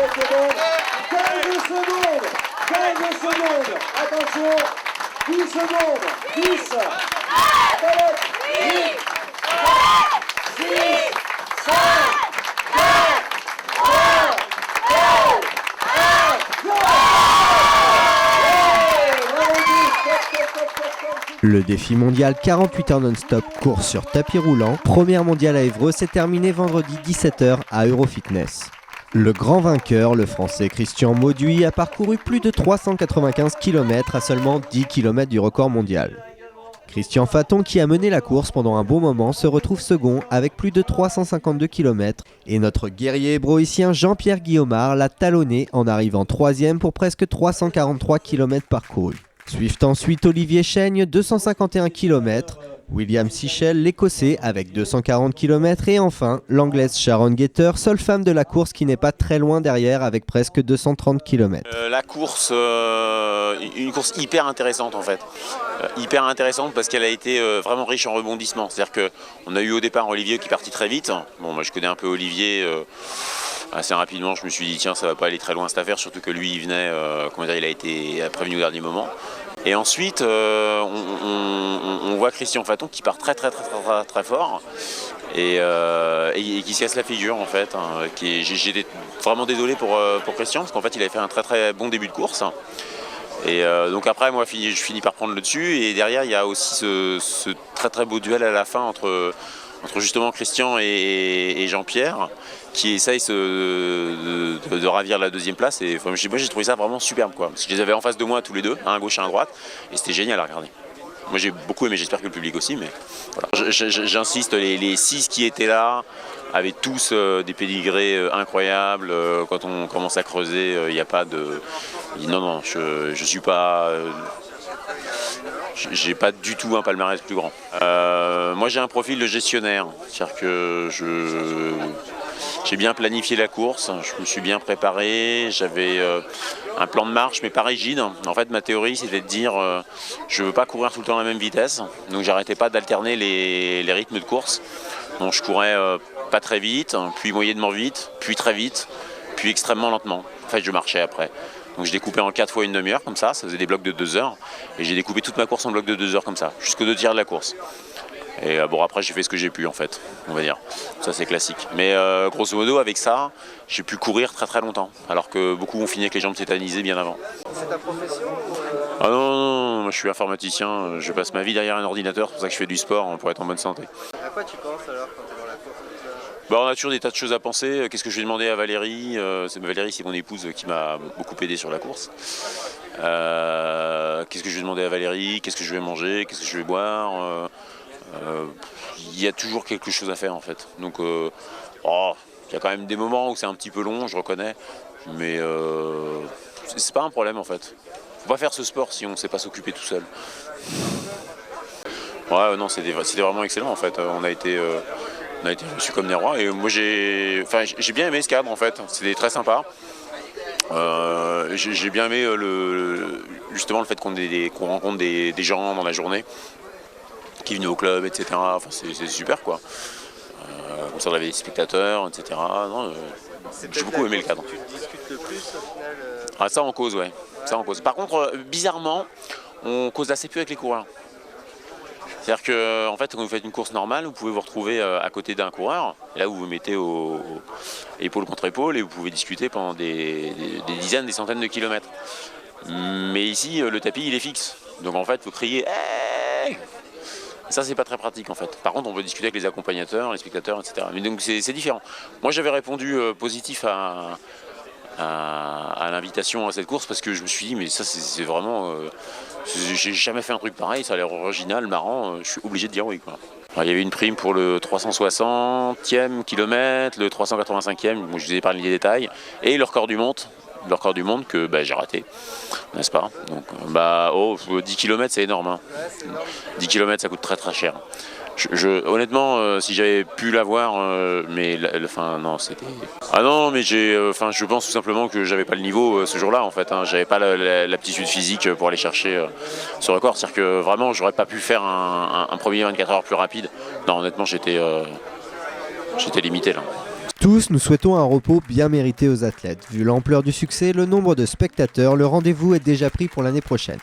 secondes. 15 secondes. 15 secondes. Attention. 10 secondes. 10. Palette. 8. 7. 6. 5. 4. 3. 2. 1. Go. Le défi mondial 48 heures non-stop course sur tapis roulant, première mondiale à Évreux, s'est terminé vendredi 17h à Eurofitness. Le grand vainqueur, le français Christian Mauduit, a parcouru plus de 395 km à seulement 10 km du record mondial. Christian Faton, qui a mené la course pendant un bon moment, se retrouve second avec plus de 352 km et notre guerrier hébroïcien Jean-Pierre Guillaumard l'a talonné en arrivant troisième pour presque 343 km parcourus. Suivent ensuite Olivier Chaigne, 251 km, William Sichel, l'Écossais, avec 240 km, et enfin l'Anglaise Sharon Gaiter, seule femme de la course qui n'est pas très loin derrière avec presque 230 km. La course, une course hyper intéressante en fait. Hyper intéressante parce qu'elle a été vraiment riche en rebondissements. C'est-à-dire qu'on a eu au départ Olivier qui est parti très vite. Bon, moi je connais un peu Olivier. Assez rapidement, je me suis dit tiens, ça va pas aller très loin cette affaire, surtout que lui il venait, il a été prévenu au dernier moment. Et ensuite, on voit Christian Faton qui part très fort et qui se casse la figure en fait. J'étais vraiment désolé pour Christian parce qu'en fait il avait fait un très bon début de course. Et donc après moi je finis par prendre le dessus et derrière il y a aussi ce très beau duel à la fin entre justement Christian et Jean-Pierre qui essayent de ravir la deuxième place. Et moi j'ai trouvé ça vraiment superbe quoi. Parce que je les avais en face de moi tous les deux, un à gauche et un à droite, et c'était génial à regarder. Moi j'ai beaucoup aimé, j'espère que le public aussi, mais voilà. J'insiste, les 6 qui étaient là avaient tous des pédigrés incroyables. Quand on commence à creuser, il n'y a pas de... Non, je suis pas... J'ai pas du tout un palmarès plus grand. Moi j'ai un profil de gestionnaire, c'est-à-dire que j'ai bien planifié la course, je me suis bien préparé, j'avais un plan de marche mais pas rigide. En fait ma théorie c'était de dire je veux pas courir tout le temps à la même vitesse, donc j'arrêtais pas d'alterner les rythmes de course. Donc je courais pas très vite, puis moyennement vite, puis très vite, puis extrêmement lentement. En fait je marchais après. Donc je découpais en 4 fois une demi-heure comme ça faisait des blocs de 2 heures. Et j'ai découpé toute ma course en blocs de 2 heures comme ça, jusqu'aux 2 tiers de la course. Et bon après j'ai fait ce que j'ai pu en fait, on va dire. Ça c'est classique. Mais grosso modo avec ça, j'ai pu courir très longtemps. Alors que beaucoup ont fini avec les jambes tétanisées bien avant. C'est ta profession Ah non, moi je suis informaticien, je passe ma vie derrière un ordinateur, c'est pour ça que je fais du sport pour être en bonne santé. À quoi tu penses alors quand tu es dans la course? On a toujours des tas de choses à penser. Qu'est-ce que je vais demander à Valérie? Valérie, c'est mon épouse qui m'a beaucoup aidé sur la course. Qu'est-ce que je vais demander à Valérie? Qu'est-ce que je vais manger? Qu'est-ce que je vais boire? Il y a toujours quelque chose à faire en fait. Donc, il y a quand même des moments où c'est un petit peu long, je reconnais. Mais c'est pas un problème en fait. Faut pas faire ce sport si on ne sait pas s'occuper tout seul. Ouais, non, c'était vraiment excellent en fait. On a été reçus comme des rois et moi j'ai bien aimé ce cadre en fait, c'était très sympa. J'ai bien aimé justement le fait qu'on rencontre des gens dans la journée qui venaient au club, etc. Enfin, c'est super quoi. Comme ça on avait des spectateurs, etc. J'ai beaucoup aimé le cadre. Tu discutes le plus au final Ah ça en cause, ouais. Ça en cause. Par contre, bizarrement, on cause assez peu avec les coureurs. C'est-à-dire que en fait, quand vous faites une course normale, vous pouvez vous retrouver à côté d'un coureur, et là vous vous mettez épaule contre épaule et vous pouvez discuter pendant des dizaines, des centaines de kilomètres. Mais ici, le tapis il est fixe, donc en fait, il faut crier hey! Ça c'est pas très pratique en fait. Par contre, on peut discuter avec les accompagnateurs, les spectateurs, etc. Mais donc c'est différent. Moi, j'avais répondu positif à l'invitation à cette course parce que je me suis dit mais ça c'est vraiment j'ai jamais fait un truc pareil, ça a l'air original, marrant, je suis obligé de dire oui quoi. Alors, il y avait une prime pour le 360e kilomètre, le 385e, je vous ai épargné les détails, et le record du monde que j'ai raté, n'est-ce pas? Donc 10 km c'est énorme, hein. 10 km ça coûte très cher. Honnêtement, si j'avais pu l'avoir, mais non, c'était... Ah non, mais je pense tout simplement que j'avais pas le niveau ce jour-là, en fait. Hein. J'avais pas l'aptitude physique pour aller chercher ce record. C'est-à-dire que vraiment, j'aurais pas pu faire un premier 24 heures plus rapide. Non, honnêtement, j'étais limité là. Tous, nous souhaitons un repos bien mérité aux athlètes. Vu l'ampleur du succès, le nombre de spectateurs, le rendez-vous est déjà pris pour l'année prochaine.